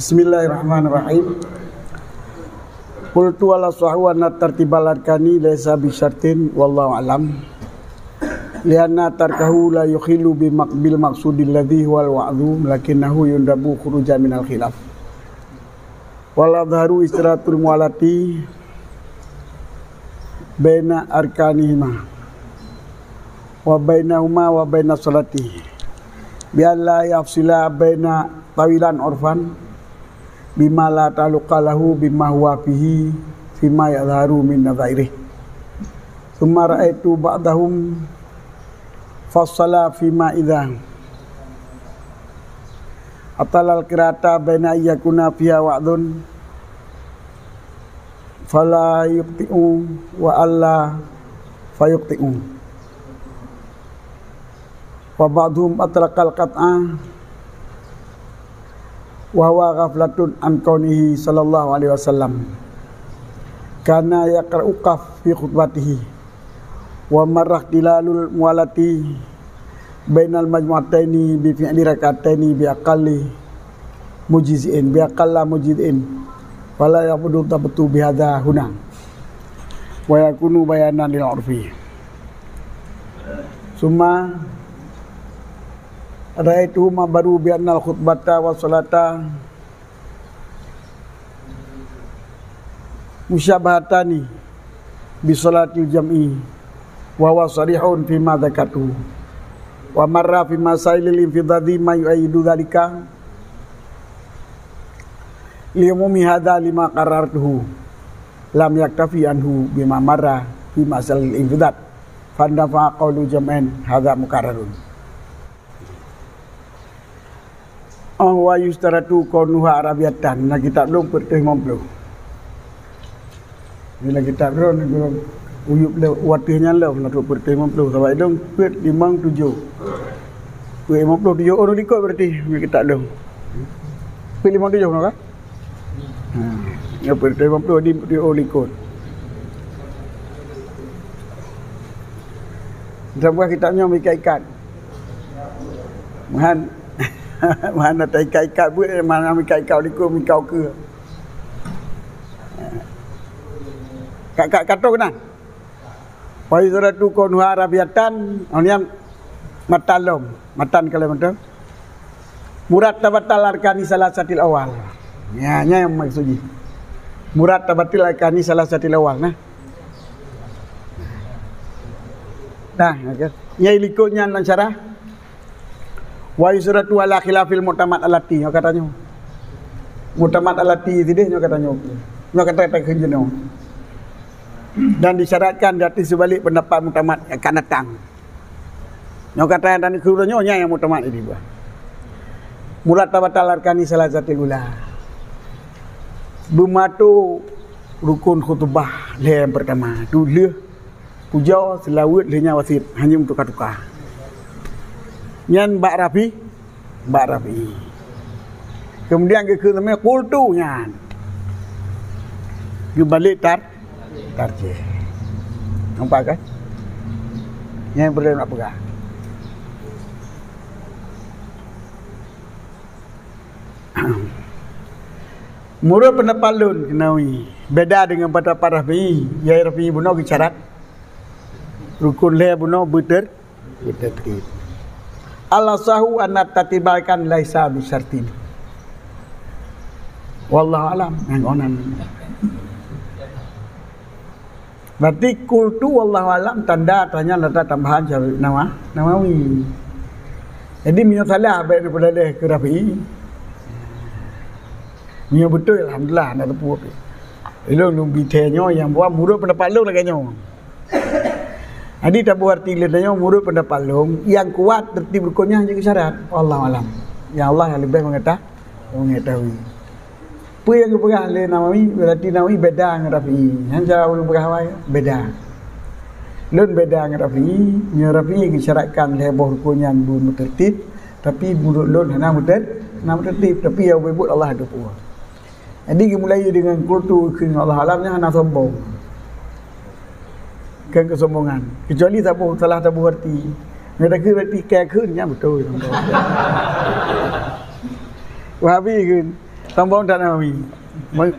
Bismillahirrahmanirrahim. Qultu wala sahu anna tartibal arkani laysa bi syartin wallahu alam. Lianna tarkahu la yukhilu bil maqsudil ladhi wal wa'dhu lakinnahu yundabu khurujan minal khilaf. Wala dharu istiratul mualati baina arkanihima wa bainahuma wa baina salati bi alla yafsila baina tawilan orfan bima la taluqalahu bima huwa fihi fima yadharu min nadhairih. Thumma ra'aitu ba'dahum fassala fima idha atalal kirata baina yakuna fiha wa'dun fala yuqti'u wa alla fayuqti'u wa ba'dhum atlaqal qat'a wa huwa ghaflatun an kaunihi sallallahu alaihi wasallam kana yaqra'u qaf fi khutbatihi wa marrah dilalul mualati bainal majmu'ataini bi fi'li rak'ataini bi aqalli mujizin wala yabudu tabtu bi hadha huna wa yakunu bayanan lil urfi. Summa ra'aitu ma baru bi annal khutbata wa salata musyabahatani bi salatil jam'i wa huwa sarihun fi ma dzakatu wa marra fi masailil infidadi ma yu'ayyidu dzalika li umumi hadza lima qarartuhu lam yaktafi anhu bima marra fi masailil infidad fandafa qawlu jam'an hadza mukarrarun. Wa yustaratu kaunuha arabiyatan. Nah kitab belum pertih mampu. Bila kitab belum uyup le watihnya le nak pertih mampu. Sebab itu pet 57. Pet 57 orang ikut berarti kitab belum. Pet 57 nak? Ya pertih mampu di orang ikut. Sampai kitabnya ikat-ikat. Mana tak ikat-ikat pun, mana ikat-ikat likur, mikau ke. Kak kata kena. Wa yuzratu kunha rabiatan, oniam matalum, matan kalau betul. Murad tabatal arkani salah satil awal. Ya, nya yang maksudnya. Murad tabatil arkani salah satil awal nah. Nah, okey. Nyai likurnya lan syarah. Wa yusratu ala khilafil mutamad alati katanya. Mutamad alati itu dia katanya. Nyo kata tak kenjeno. Dan disyaratkan dari sebalik pendapat mutamad akan datang. Nyo kata dan kurunyo yang mutamad ini bah. Murat tabatal arkani salah satu gula. Bumatu rukun khutbah yang pertama. Dulu puja selawat lehnya wasit hanya untuk tukar. Nyan Mbak Rafi. Kemudian ke namanya kultu nyan. Ke balik tarjih. Nampak kan? Yang boleh nak pegang. Murah pendapat lun kenawi. Beda dengan pendapat Rafi. Ya Rafi bunuh ke syarat. Rukun le bunuh bertertib. Allah sahu anat tatibalkan laisa bisyartin. Wallahu alam yang onan. Berarti kultu wallahu alam tanda letak tambahan Nawawi. Jadi minyak salah baik daripada dia ke Rafi. Minyak betul alhamdulillah nak tepu. Elok bitenya yang buat murid pendapat lu laganya. Adi tak buat tilanya murid pendapat long yang kuat tertib rukunnya hanya syarat. Wallahu alam. Ya Allah yang lebih mengetahui. Apa yang dipegang oleh Nawawi berarti Nawawi beda dengan Rafi. Yang cara ulun pegang beda. Lun beda dengan Rafi. Yang Rafi disyaratkan lebih rukunnya belum tertib, tapi murid lun hanya tertib, tapi yang berbut Allah ada puas. Jadi mulai dengan kultu Allah alamnya hanya sombong. Kan kesombongan. Kecuali salah tabu arti. Mereka berarti kaya kunnya betul. Wahabi kan. Sambung tak Nawawi.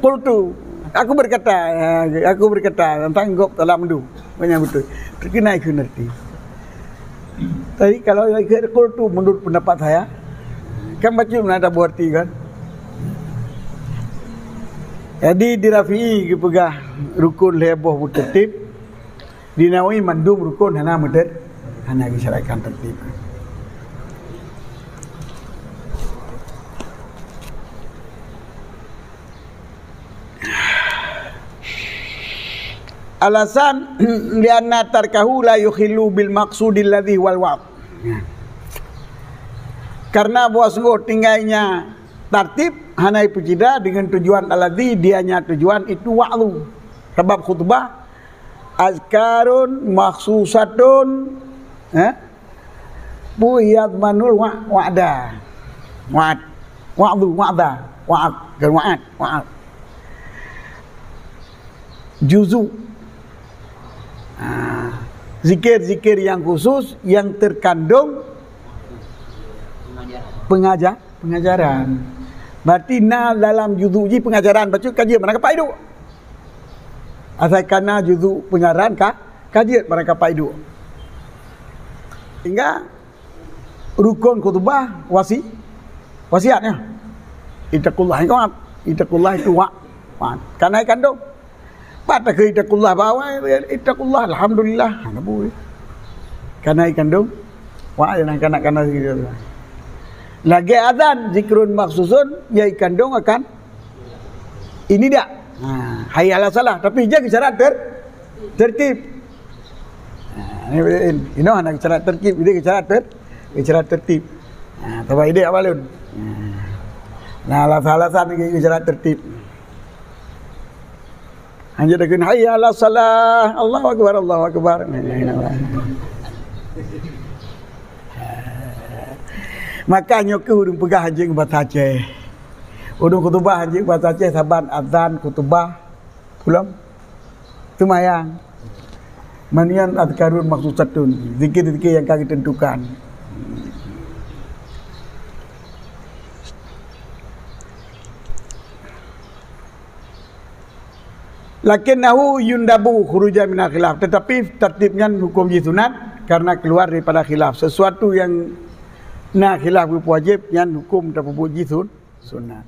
Qultu, aku berkata tentang gop dalam du. Banyak betul. Terkenai aku ngerti. Tapi kalau qultu menurut pendapat saya, kan baca mana ada berarti kan? Jadi di Rafi'i kepegah rukun leboh tertib. Di Nawawi mandum rukun hana mudat hana disyariatkan tertib. Alasan lianna tarkahu la yukhillu bil maqsudil ladzi wal wa'd. Karena bahwa sungguh tinggalnya tertib hanai pujida dengan tujuan alladzi dianya tujuan itu wa'du. Sebab khutbah azkarun makhsusatun buyad manul wa'da wa'ad juzu zikir-zikir yang khusus yang terkandung pengajaran. Berarti dalam juzu ji pengajaran baca kajian mana kapai du. Asal kana juzu pengajaran kajian mana kapai du. Hingga rukun khutbah wasiatnya. Ittaqullah itu wa. Karena kandung pada ke ittaqullah bawa ittaqullah alhamdulillah nabu. Karena kandung wa yang kana gitu. Lagi adzan zikrun maksusun ya kandung akan ini dak. Hayya ala salah tapi jaga syarat tertib. Ini anak syarat tertib, ini syarat tertib. Tapi ide awalun. Alasan ini syarat tertib. Hanya dengan hayya ala salah, Allahu akbar. Makanya ke urung pegah anjing bahasa Aceh. Urung kutubah anjing bahasa Aceh saban azan kutubah pulang semayang. Manian azkarun maksudun zikir-zikir yang kami tentukan. Lakinnahu yundabu khurujan minal khilaf, tetapi tertibnya hukum sunat karena keluar daripada khilaf. Sesuatu yang khilaf wajib yang hukum tak berbuat sunat.